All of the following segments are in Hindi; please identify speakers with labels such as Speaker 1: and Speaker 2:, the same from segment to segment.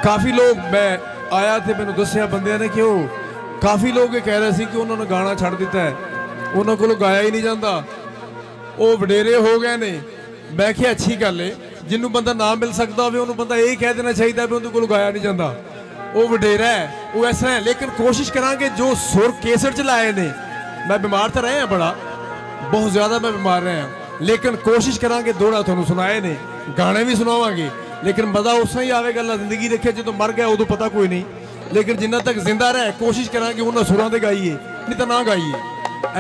Speaker 1: काफ़ी लोग मैं आया तो मैंने दसिया बंदे ने कि काफ़ी लोग ये कह रहे थे कि उन्होंने गाना छड़ दिता है, उन्होंने को गाया ही नहीं जाता, वो वडेरे हो गए ने। मैं क्या अच्छी गल है, जिन्हों बंदा ना मिल सकता हो उन्होंने बंदा यही कह देना चाहिए भी उन्होंने को गाया नहीं जाता, वो वडेरा है, वो ऐसा है। लेकिन कोशिश करांगे जो सुर केसर च लाए ने, मैं बीमार तो रहे हैं बड़ा, बहुत ज़्यादा मैं बीमार रहा, लेकिन कोशिश करांगे दोड़ा थोड़ा सुनाए ने, गाने भी सुनावांगे, लेकिन मज़ा उस ही आएगा। जिंदगी देखे जो तो मर गया उदों पता कोई नहीं, लेकिन जिन्ना तक जिंदा रहे कोशिश करांगे उन्होंने सुरां ते गाइए, नहीं तो ना गाइए।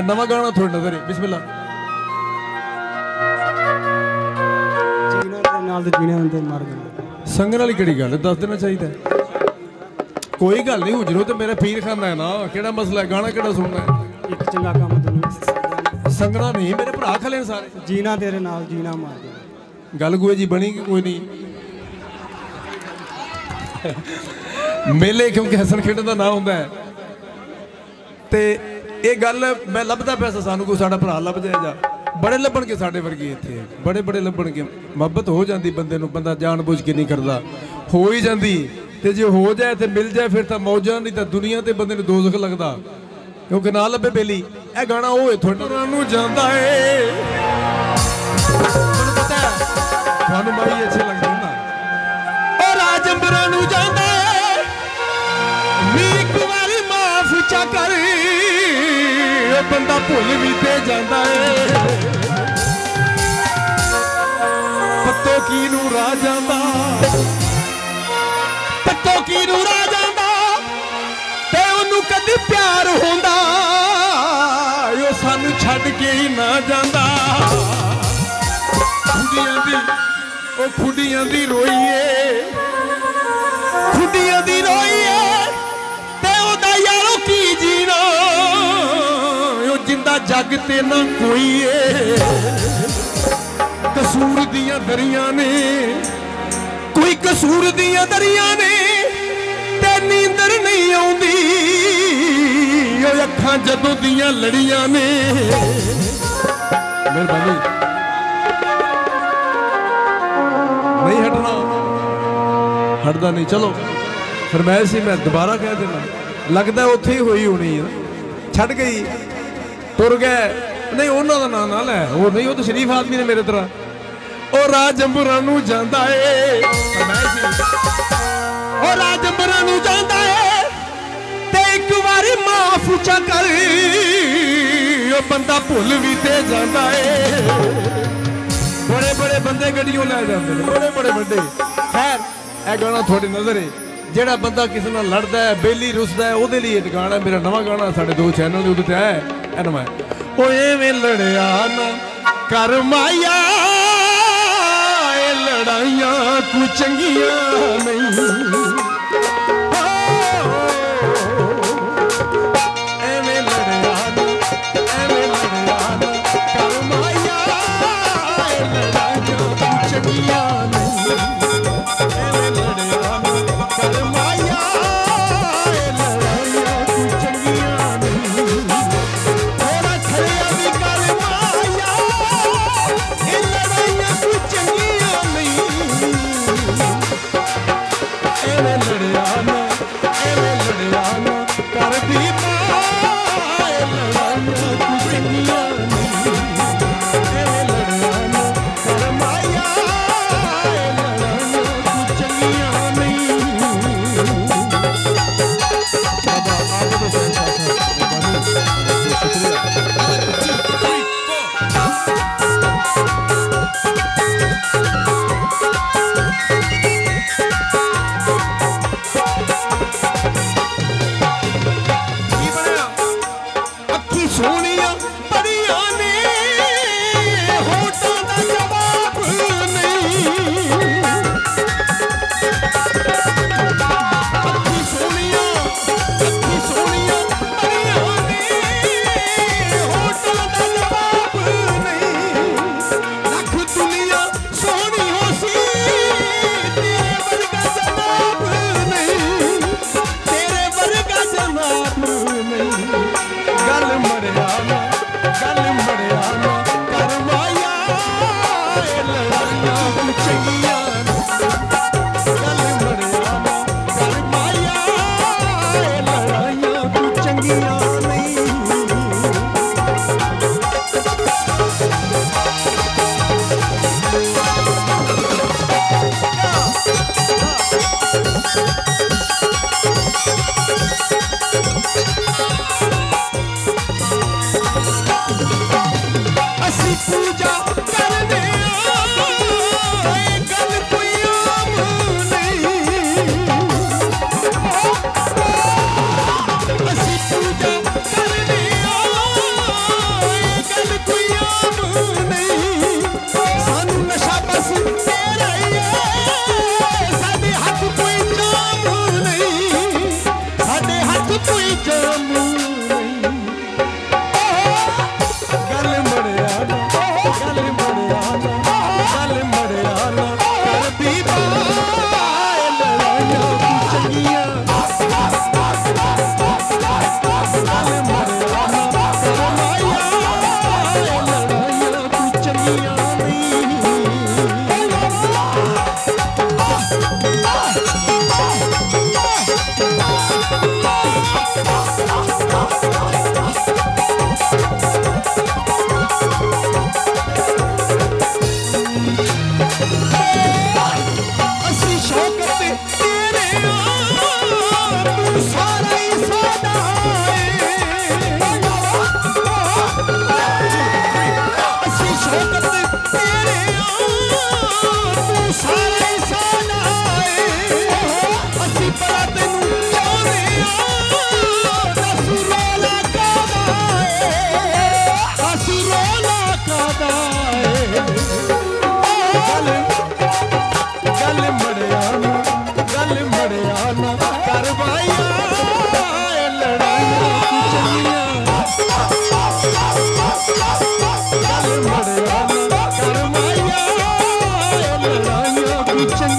Speaker 1: नवा गाना थोड़ी नजर है, बिस्मिल्लाह। संगन वाली किहड़ी गल दस देना चाहिए, कोई गल नहीं, हुजरो तो मेरा पीर खाना है ना, केड़ा मसला है, गाना केड़ा सुनना है,
Speaker 2: एक चंगा काम
Speaker 1: संगना नहीं, मेरे भरा खले सारे,
Speaker 2: जीना तेरे नाल जीना मार
Speaker 1: गल गुए जी बनी कि कोई नहीं। मेले क्योंकि हसन खेडन का ना होंदा है, ते ये गल मैं लभदा पैसा सानू कोई साडा भरा लभ जाए जा, बड़े लभण के साडे वर्गे इत्थे, बड़े बड़े लभण के। मुहब्बत हो जाती बंदे नूं, बंदा जान बुझ के नहीं करदा, हो ही जाती, ते जे हो जाए तो मिल जाए फिर तो मौजा, नहीं तो दुनिया ते बंदे नूं दोज़ख लगदा, क्योंकि ना लभे बेली। ए गाना वो है थोड़ा नूं जांदा है, मैनूं पता है तुहानूं माई अच्छे लगदे ना, ओ राजंबरां नूं जांदा है, नी इक वारी माफ चा कर, ओ बंदा भुल भी ते जांदा है, पत्तो की नूं राह जांदा, पत्तो की नूं राह जांदा, ते ओनू कदी प्यार होंदा, ओ सानू छड्ड के ही ना जांदा। खुडियां दी ओ खुडियां दी रोईए, खुडियां दी रोईए, ते ओदा यारो की जीना, ओ जिंदा जग ते ना कोई है। कसूर दियां दरियां ने, कोई कसूर दियां दरियां ने, ते नींदर नहीं आउंदी, ओ अखां जदों दियां लड़ियां ने। मेहरबानी नहीं हटना, हटदा नहीं, चलो फरमाइश सी मैं दोबारा कह देना, लगता उत्थे ही हुई होनी है, छड़ गई तुर गए, नहीं उन्हों का नाम ना लै, वो नहीं, वो तो शरीफ आदमी ने मेरे तरह। ओ राजंबरां नूं जांदा है, ओ राजंबरां नूं जांदा है, ते एक बारी माफ चा कर, ओ बंदा भुल भी ते जांदा है। बड़े बड़े बंदे गड्डियों लै जाते हैं, बड़े बड़े बंदे। खैर यह गाना थोड़ी नजर है, जेड़ा बंदा किसी नाल लड़दा है, बेली रुसदा है, उहदे लिए गाना मेरा नवा गाना साढ़े 2 चैनल उहदे ते है, ए नवा ओ एवें लड़िया ना कर माया, ए लड़ाइयां कोई चंगियां नहीं,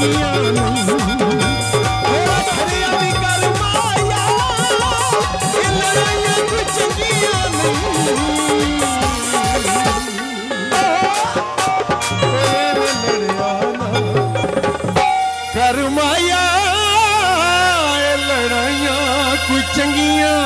Speaker 1: चंगियां नहीं थोड़ा खरिया भी कर माया ये लड़ाइयां कोई चंगियां नहीं कर माया ये लड़ाइयां कोई चंगियां